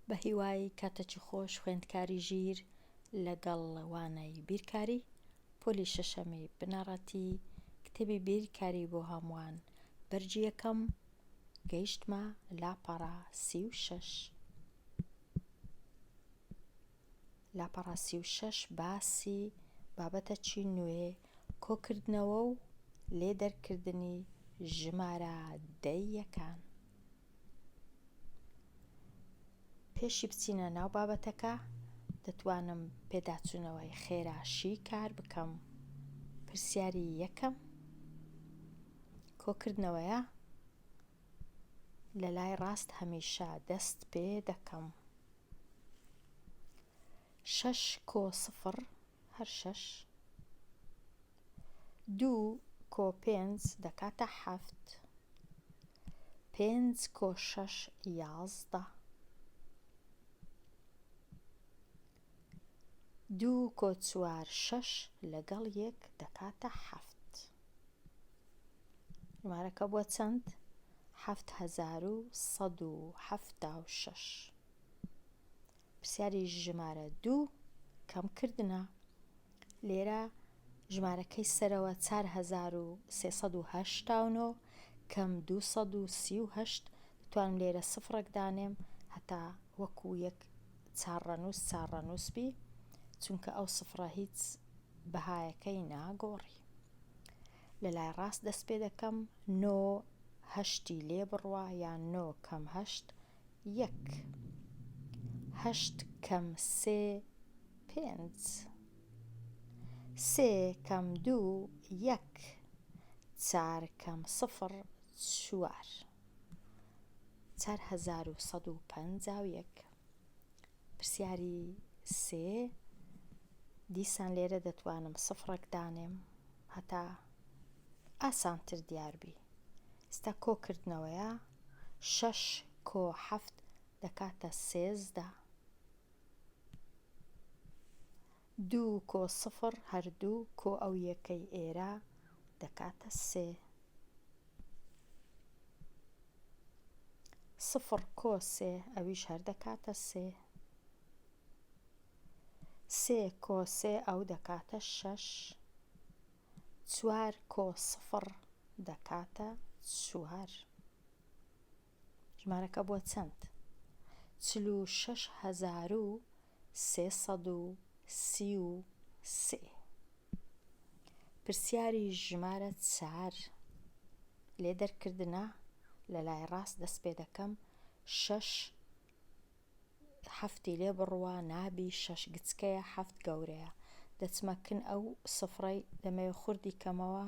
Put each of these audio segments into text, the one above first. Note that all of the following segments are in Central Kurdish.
بە هیوای کاتێکی خۆش خوێندکاری ژیر لەگەڵ وانای بیرکاری پۆلی شەشەمی بنەڕەتی کتێبی بیرکاری بۆ هەمووان بەرجی یەکەم گەیشتمە لاپەڕە 36. لاپەڕە 36 باسی بابەتەکی نوێ کۆکردنەوە و لێدەرکردنی ژمارە دەیەکان. پێشی بچینە ناو بابەتەکە دەتوانم پێداچوونەوەی خێراشی کار بکەم. پرسیاری یەکەم کۆکردنەوەیە لە لای ڕاست هەمیشە دەست پێ دەکەم. 6 کۆ 0 هەر 6. 2 کۆ 5 دەکاتە 7. 5 کۆ 6 11. 2 کۆ 4 6 لەگەڵ 1 دەکاتە 7. ژمارەکە بووە چەند؟ 7176. پرسیاری ژمارە 2 کەمکردنە. لێرە ژمارەکەی سەرەوە 4389 کەم 238 دەتوانم لێرە سفرێک دانێم هەتا وەکو یەک چارڕەنووس بی چونکە ئەو سفرە هیچ بەهایەکەی ناگۆڕی. لە لای ڕاست دەست پێ دەکەم 9 هەشتی لێ بڕوا یان 9 کەم 8 1. 8 کەم 3 5. 3 کەم 2 1. 4 کەم 0 4. 4151. پرسیاری سێ دیسان لێرە دەتوانم سفرێک دانێم هەتا ئاسانتر دیاربی. ئێستا کۆکردنەوەیە 6 کۆ 7 دەکاتە 13. 2 کۆ 0 هەردوو کۆ ئەو یەکەی ئێرە دەکاتە 3. 0 کۆ 3 ئەویش هەر دەکاتە 3. 3 کۆ 3 ئەو دەکاتە 6. 4 کۆ 0 دەکاتە 4. ژمارەکە بووە چەند؟ 46333. پرسیاری ژمارە 4 لێدەرکردنە. لە لای ڕاست دەست پێ دەکەم 6 هەفتی لێ بڕوا نابی 6 گچکەیە 7 گەورەیە دەچمەکن ئەو سفرەی دەمەوێت خوردی کەمەوە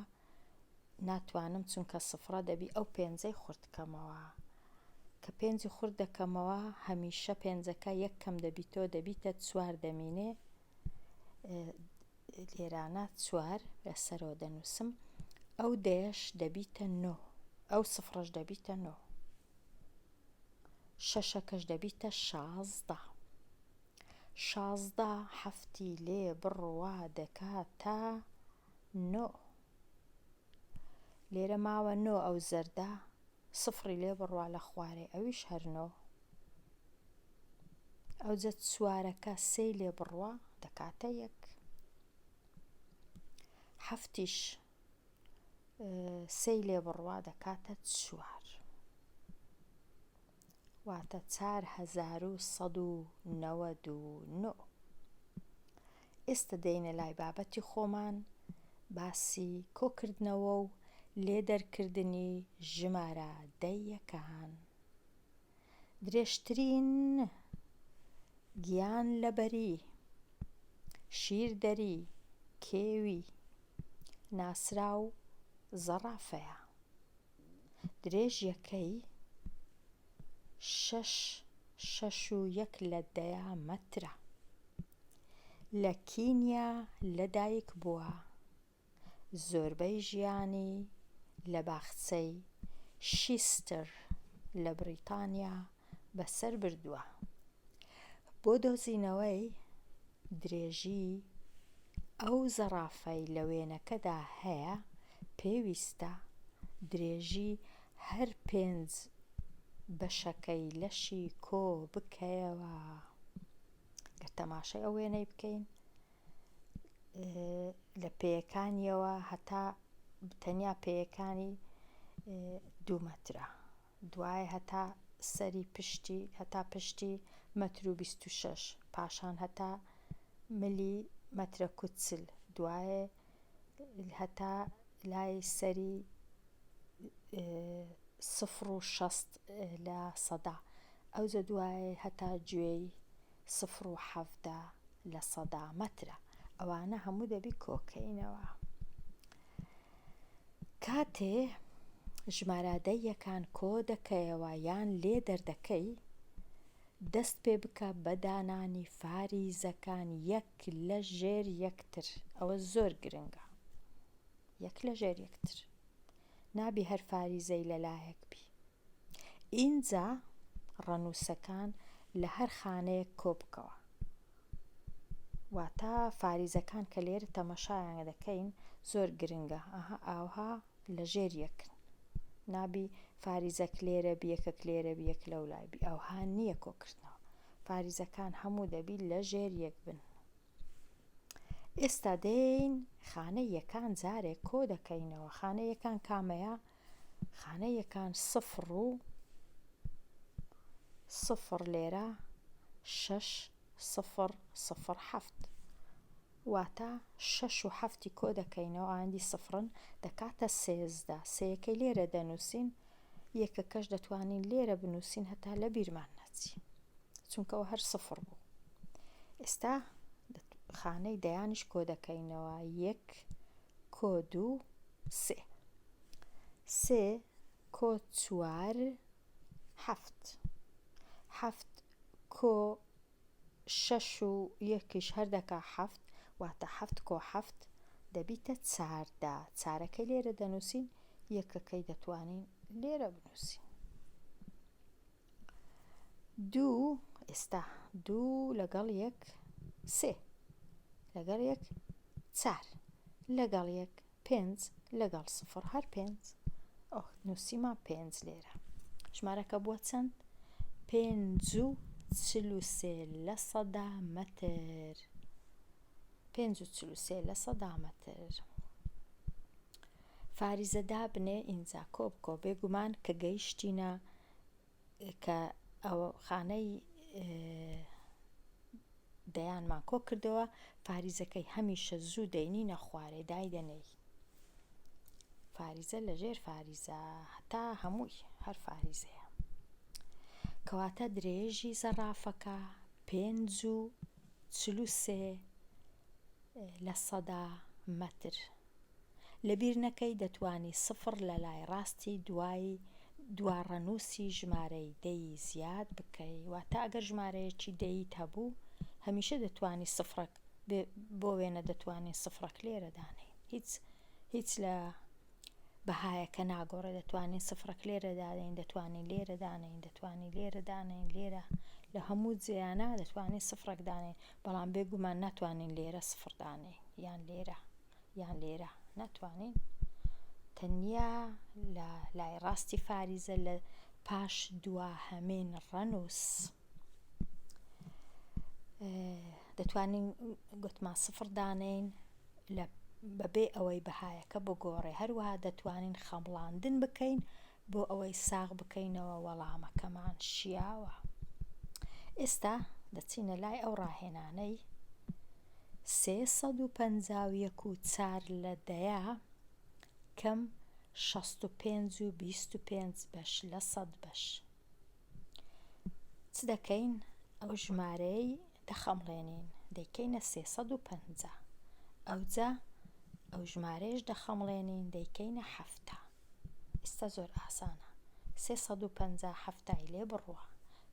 ناتوانم چونکە سفرە دەبی ئەو پێنجەی خورد کەمەوە کە پێنجی خورد دەکەمەوە هەمیشە پێنجەکە یەک کەم دەبیتەوە دەبیتە 4 دەمینێ. لێرانە 4 لەسەرەوە دەنووسم ئەو دەیەش دەبیتە 9 ئەو سفرەش دەبیتە 9 شەشەکەش دەبیتە 16. 16 هەفتی لێ بڕوا دەکاتە 9. لێرە ماوە 9 ئەو زەردە سفری لێ بڕوا لە خوارێ ئەویش هەر 9. ئەو جە چوارەکە 3 لێ بڕوا دەکاتە 1. هەفتیش 3 لێ بڕوا دەکاتە 4. واتە 4199. ئێستا دێنە لای بابەتی خۆمان باسی کۆکردنەوە و لێدەرکردنی ژمارە دەیەکان. درێژترین گیان لەبەری شیردەری کێوی ناسراو زەرافەیە. درێژیەکەی 6.1 لە دەیامەترە. لە کینیا لەدایک بووە. زۆربەی ژیانی لە باخچەی شیستر لە بریتانیا بەسەر بردووە. بۆ دۆزینەوەی درێژی ئەو زەرافەی لە وێنەکەدا هەیە پێویستە درێژی هەر 5 بەشەکەی لەشی کۆ بکەیەوە. گەر تەماشای ئەو وێنەی بکەین لە پێیەکانیەوە هەتا تەنیا پێیەکانی 2 مەترە، دوای هەتا سەری پشتی هەتا پشتی 1.26 متر، پاشان هەتا ملی مەترە کوچل، دوایە هەتا لای سەری 0.60 لە سەدا، ئەوجە دوایە هەتا گوێی 0.70 لە سەدا مەترە. ئەوانە هەموو دەبی کۆکەینەوە. کاتێ ژمارەدەی یەکان کۆ دەکەیەوە یان لێ دەردەکەی، دەست پێ بکە بە دانانی فاریزەکان یەک لە ژێر یەکتر. ئەوە زۆر گرنگە، یەک لە ژێر یەکتر، نابی هەر فاریزەی لەلایەک بی. ئینجا ڕەنووسەکان لە هەر خانەیەک کۆ بکەوە، واتە فاریزەکان کە لێرە تەمەشایان دەکەین زۆر گرنگە، ئاوها لە ژێر یەکن، نابی فاریزەک لێرە بی یەکەک لێرە بی یەک لەو لای بی، ئەوها نییە کۆکردنەوە، فاریزەکان هەموو دەبی لە ژێر یەک بن. ئێستا دێین خانەی یەکان جارێک کۆ دەکەینەوە. خانەی یەکان کامەیە؟ خانەی یەکان 0 و 0 لێرە 6 0 0 7، واتە 6 و 7 کۆ دەکەینەوە، ئاوەندی سفرن دەکاتە 13. سەیەکەی لێرە دەنووسین، یەکەکەش دەتوانین لێرە بنووسین هەتا لە بیرمان نەچی، چونکەوە هەر 0 بوو. ئێستا خانەی دەیانیش کۆ دەکەینەوە، 1 کۆ 2 3 3 کۆ 4 7 7 کۆ 6 و یەکیش هەر دەکا 7، واتە 7 کۆ 7 دەبیتە 14. چارەکەی لێرە دەنووسین، یەکەکەی دەتوانین لێرە بنووسین. 2 ئێستا 2 لەگەڵ 1 3 لەگەڵ 1 4 لەگەڵ 1 5 لەگەڵ 0 هەر 5. نووسیمان 5 لێرە. ژمارەکە بووە چەند؟ 5.43 لە سەدا مەتر. 5.43 لە سەدا مەتر. فاریزە دابنێ ئینجا کۆ بکۆ. بێگومان کە گەیشتینە کە ئەوە خانەی دەیانمان کۆ کردەوە، فاریزەکەی هەمیشە زوو دەینینە خوارێ، دایدەنەی فاریزە لە ژێر فاریزە هەتا هەمووی هەر فاریزەیە. کەواتە درێژی زەرافەکە 5.43 لە سەدا مەتر. لەبیر نەکەی دەتوانی 0 لە لای ڕاستی دواڕەنووسی ژمارەی دەی زیاد بکەی، واتە ئەگەر ژمارەیەکی دەیت هەبوو هەمیشە دەتوانی سفرەک بۆ وێنە دەتوانین سفرەک لێرە دانین، هیچ لە بەهایەکە ناگۆڕێ، دەتوانین سفرەک لێرە دانین، دەتوانین لێرە دانین، دەتوانین لێرە دانین، لێرە لە هەموو جێیانە دەتوانین سفرەک دانین، بەڵام بێگومان ناتوانین لێرە سفر دانین، یان لێرە یان لێرە ناتوانین. تەنیا لە لای ڕاستی فاریزە لە پاش دواهەمین ڕەنووس دەتوانین گوتمان سفر دانین بەبێ ئەوەی بەهایەکە بگۆڕێ. هەروەها دەتوانین خەمڵاندن بکەین بۆ ئەوەی ساغ بکەینەوە وەڵامەکەمان شیاوە. ئێستا دەچینە لای ئەو ڕاهێنانەی 351 لە دەیە کەم 65.25 بەش لە 100 بەش. چ دەکەین؟ ئەو ژمارەی دەخەمڵێنین، دەیکەینە 350. ئەوجا ئەو ژمارەیەش دەخەمڵێنین، دەیکەینە 7. ئێستا زۆر ئاسانە. 350 هەفتای لێ بڕوە،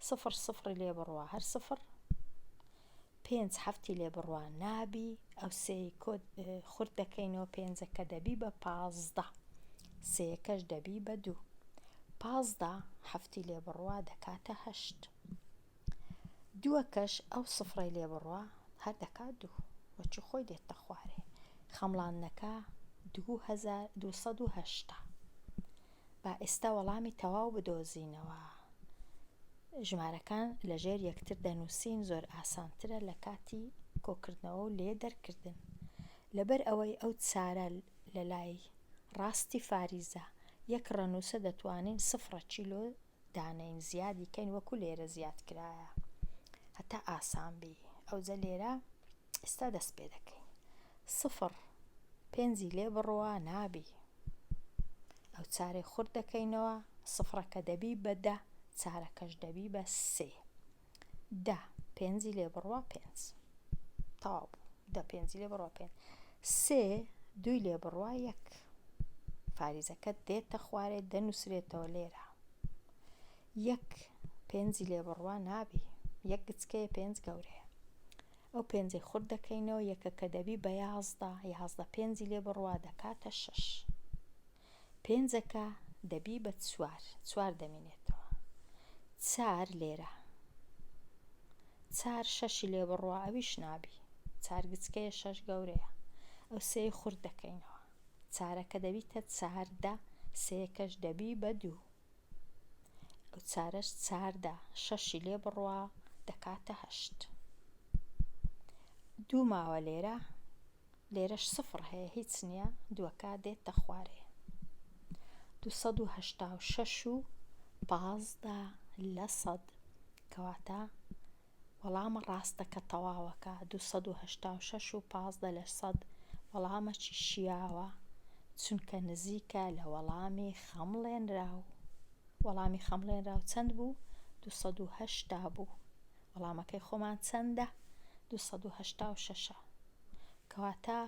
0 0 لێ بڕوە هەر 0، 5 7 لێ بڕوە نابی، ئەو سێی خورد دەکەینەوە، 5ەکە دەبی بە 15، سێیەکەش دەبی بە 2، 15 7 لێ بڕوە دەکاتە 8، 2ەکەش ئەو سفرەی لێ بڕوە هەر دەکات 2، وەچی خۆی دێتە خوارێ. خەمڵاندنەکە 280. با ئێستا وەڵامی تەواو بدۆزینەوە. ژمارەکان لەژێر یەکتر دەنووسین زۆر ئاسانترە لە کاتی کۆکردنەوە و لێ دەرکردن. لەبەر ئەوەی ئەو چارە لە لای ڕاستی فاریزە یەک ڕەنووسە دەتوانین 0 چیلۆ دانەین زیادیکەین وەکو لێرە زیادکرایە هەتا ئاسانبی. ئەوجە لێرە ئێستا دەست پێ دەکەین 0 پێنجی لێ بڕوە نابی، ئەو چارەی خورد دەکەینەوە، سفرەکە دەبی بە 10 چارەکەش دەبی بە 3. 10 پێنجی لێ بڕوە 5 تەواو بوو. 10 پێنجی لێ بڕوە 5. 3 2 لێ بڕوە 1 فاریزەکەت دێتە خوارێ دەنووسرێتەوە لێرە. 1 پێنجی لێ بڕوە نابی، 1 گچکەیە 5 گەورەیە، ئەو پێنجەی خورد دەکەینەوە یەکەکە دەبی بە 11. 11 پێنجی لێ بڕوە دەکاتە 6. پێنجەکە دەبی بە 4 دەمێنێتەوە. 4 لێرە 4 6 لێ بڕوە ئەویش نابی، 4 گچکەیە 6 گەورەیە، ئەو 3 خورد دەکەینەوە، چارەکە دەبیتە 14. 3کەش دەبی بە 2، ئەو چارەش 14 6 لێ بڕوە دەکاتە 8. 2 ماوە لێرەش 0 هەیە هیچ نییە، 2کە دێتە خوارێ. 286 و 15 لە 100 کەواتە وەڵامە ڕاستەکە تەواوەکە. 286 و 15 لە 100 وەڵامەکی شیاوە چونکە نزیکە لە وەڵامی خەمڵێنراو. وەڵامی خەمڵێنراو چەند بوو؟ 280 بوو. وەڵامەکەی خۆمان چەندە؟ 286. کەواتە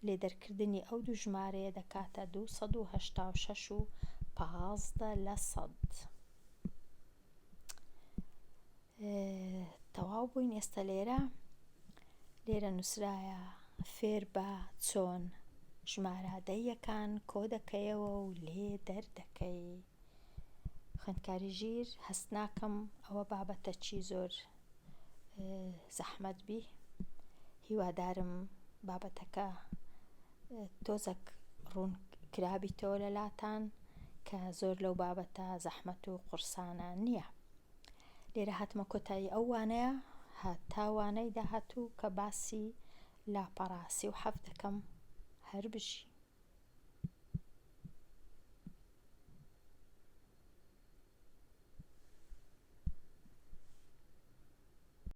لێدەرکردنی ئەو دوو ژمارەیە دەکاتە 286 و 15 لە 100. تەواو بووین. ئێستا لێرە نووسرایە فێر بە چۆن ژمارە دەیەکان کۆ دەکەیەوە و لێ دەردەکەی. خوێندکاری ژیر هەست ناکەم ئەوە بابەتەکی زۆر زەحمەت بی، هیوادارم بابەتەکە تۆزێک ڕوون کرابیتەوە لەلاتان کە زۆر لەو بابەتە زەحمەت و قورسانە نییە. لێرە هاتمە کۆتایی ئەو وانەیە هەتا وانەی داهاتوو کە باسی لاپەڕاسی و 7 دەکەم هەر بژی.